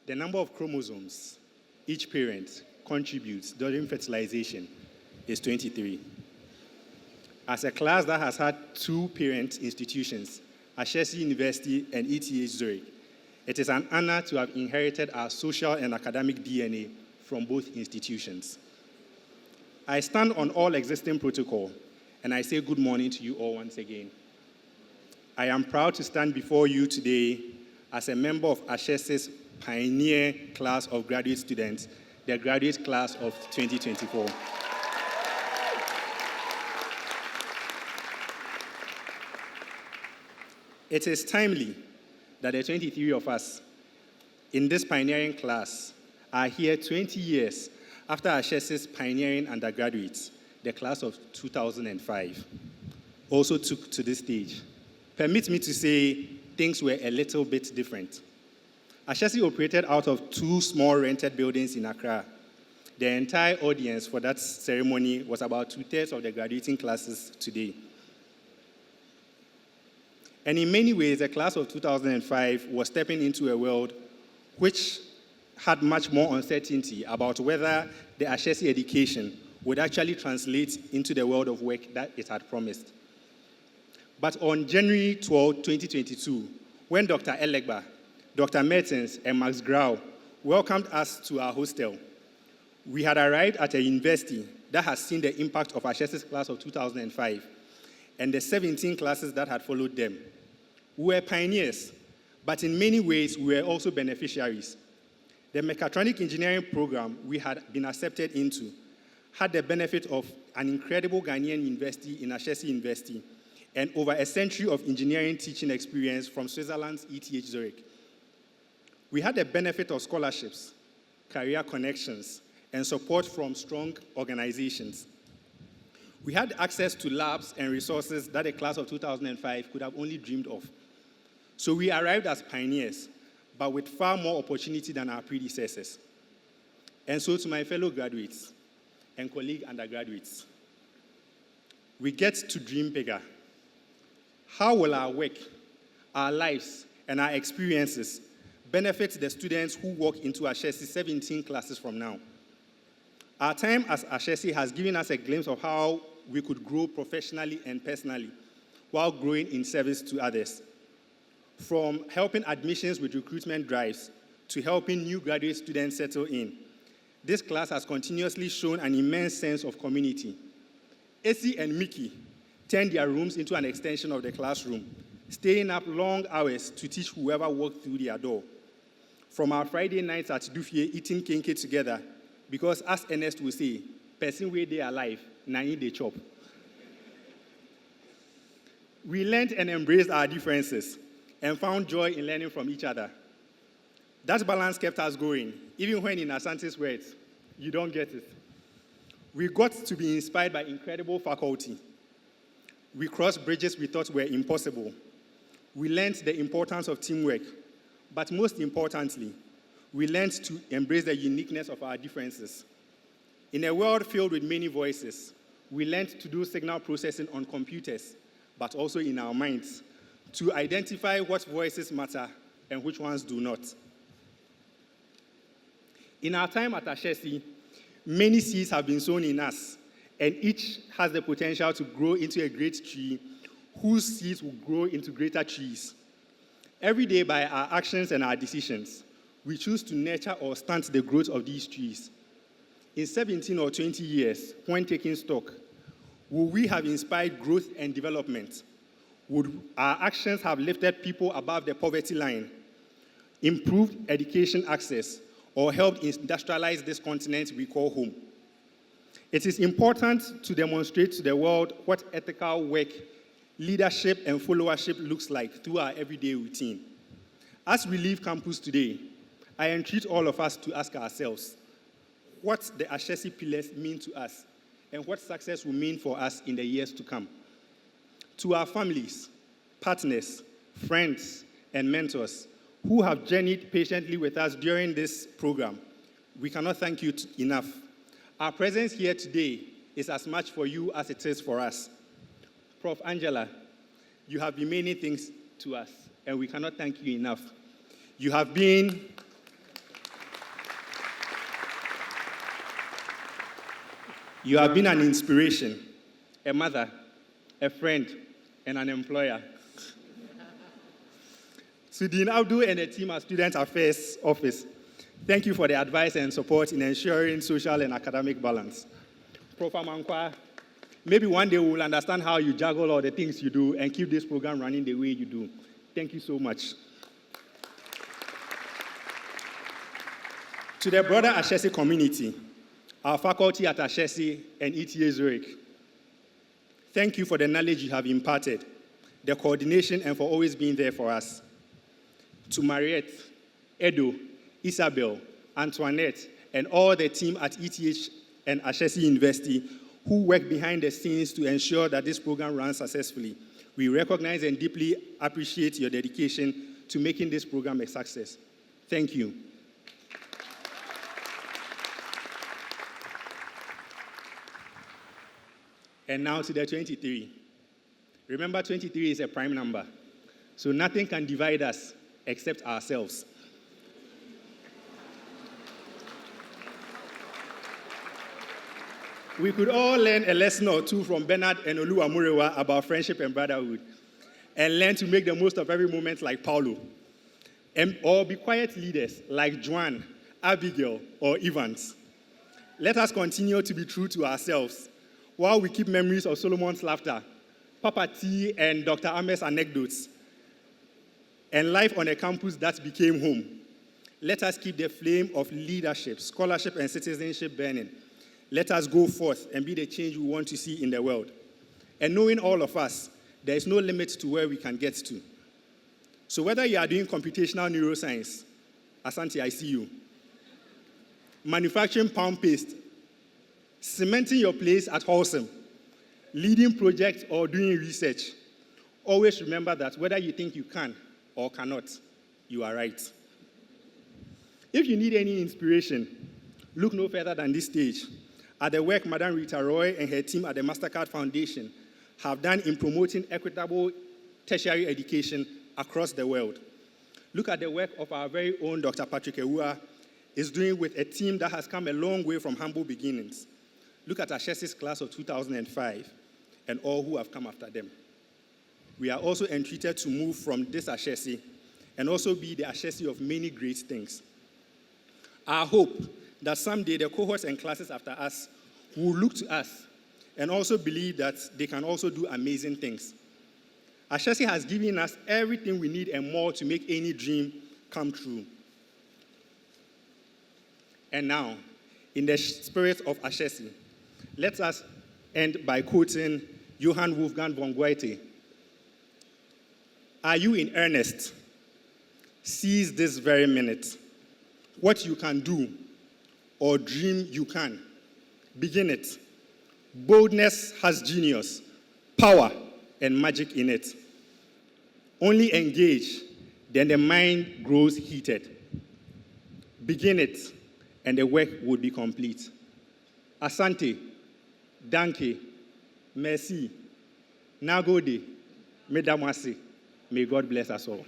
The number of chromosomes each parent contributes during fertilization is 23. As a class that has had two parent institutions, Ashesi University and ETH Zurich, it is an honor to have inherited our social and academic DNA from both institutions. I stand on all existing protocol, and I say good morning to you all once again. I am proud to stand before you today as a member of Ashesi's pioneer class of graduate students, the graduate class of 2024. It is timely that the 23 of us in this pioneering class are here 20 years after Ashesi's pioneering undergraduates, the class of 2005, also took to this stage. Permit me to say things were a little bit different. Ashesi operated out of two small rented buildings in Accra. The entire audience for that ceremony was about 2/3 of the graduating classes today. And in many ways, the class of 2005 was stepping into a world which had much more uncertainty about whether the Ashesi education would actually translate into the world of work that it had promised. But on January 12, 2022, when Dr. Elegba, Dr. Mertens, and Max Grau welcomed us to our hostel, we had arrived at a university that has seen the impact of Ashesi's class of 2005 and the 17 classes that had followed them. We were pioneers, but in many ways, we were also beneficiaries. The mechatronic engineering program we had been accepted into had the benefit of an incredible Ghanaian university in Ashesi University and over a century of engineering teaching experience from Switzerland's ETH Zurich. We had the benefit of scholarships, career connections, and support from strong organizations. We had access to labs and resources that the class of 2005 could have only dreamed of. So we arrived as pioneers, but with far more opportunity than our predecessors. And so to my fellow graduates and colleague undergraduates, we get to dream bigger. How will our work, our lives, and our experiences benefit the students who walk into Ashesi 17 classes from now? Our time as Ashesi has given us a glimpse of how we could grow professionally and personally while growing in service to others. From helping admissions with recruitment drives to helping new graduate students settle in, this class has continuously shown an immense sense of community. Essie and Mickey turned their rooms into an extension of the classroom, staying up long hours to teach whoever walked through their door. From our Friday nights at Dufie eating kenke together, because as Ernest will say, person where they are alive, na in they chop. We learned and embraced our differences and found joy in learning from each other. That balance kept us going, even when in Asante's words, you don't get it. We got to be inspired by incredible faculty. We crossed bridges we thought were impossible. We learned the importance of teamwork, but most importantly, we learned to embrace the uniqueness of our differences. In a world filled with many voices, we learned to do signal processing on computers, but also in our minds, to identify what voices matter and which ones do not. In our time at Ashesi, many seeds have been sown in us, and each has the potential to grow into a great tree whose seeds will grow into greater trees. Every day, by our actions and our decisions, we choose to nurture or stunt the growth of these trees. In 17 or 20 years, when taking stock, will we have inspired growth and development? Would our actions have lifted people above the poverty line, improved education access, or helped industrialize this continent we call home? It is important to demonstrate to the world what ethical work, leadership, and followership looks like through our everyday routine. As we leave campus today, I entreat all of us to ask ourselves what the Ashesi pillars mean to us and what success will mean for us in the years to come. To our families, partners, friends, and mentors who have journeyed patiently with us during this program, we cannot thank you enough. Our presence here today is as much for you as it is for us. Prof. Angela, you have been many things to us, and we cannot thank you enough. You have been You have been an inspiration, a mother, a friend, and an employer. To Dean Abdul and the team at Student Affairs Office, thank you for the advice and support in ensuring social and academic balance. Prof. Amankwa, maybe one day we will understand how you juggle all the things you do and keep this program running the way you do. Thank you so much. To the broader Ashesi community, our faculty at Ashesi and ETA Zurich, thank you for the knowledge you have imparted, the coordination, and for always being there for us. To Mariette, Edo, Isabel, Antoinette, and all the team at ETH and Ashesi University who work behind the scenes to ensure that this program runs successfully, we recognize and deeply appreciate your dedication to making this program a success. Thank you. And now to the 23. Remember, 23 is a prime number, so nothing can divide us except ourselves. We could all learn a lesson or two from Bernard and Oluwamurewa about friendship and brotherhood, and learn to make the most of every moment like Paulo, or be quiet leaders like Joan, Abigail, or Evans. Let us continue to be true to ourselves while we keep memories of Solomon's laughter, Papa T and Dr. Ahmed's anecdotes, and life on a campus that became home. Let us keep the flame of leadership, scholarship, and citizenship burning. Let us go forth and be the change we want to see in the world. And knowing all of us, there is no limit to where we can get to. So whether you are doing computational neuroscience, Asante, I see you, manufacturing pound paste, cementing your place at Wholesome, leading projects, or doing research, always remember that whether you think you can or cannot, you are right. If you need any inspiration, look no further than this stage at the work Madam Rita Roy and her team at the MasterCard Foundation have done in promoting equitable tertiary education across the world. Look at the work of our very own Dr. Patrick Ewua is doing with a team that has come a long way from humble beginnings. Look at Ashesi's class of 2005 and all who have come after them. We are also entreated to move from this Ashesi and also be the Ashesi of many great things. Our hope that someday the cohorts and classes after us will look to us and also believe that they can also do amazing things. Ashesi has given us everything we need and more to make any dream come true. And now, in the spirit of Ashesi, let us end by quoting Johann Wolfgang von Goethe. Are you in earnest? Seize this very minute. What you can do or dream you can, begin it. Boldness has genius, power, and magic in it. Only engage, then the mind grows heated. Begin it, and the work will be complete. Asante, danke, merci, nagode, medamwase. May God bless us all.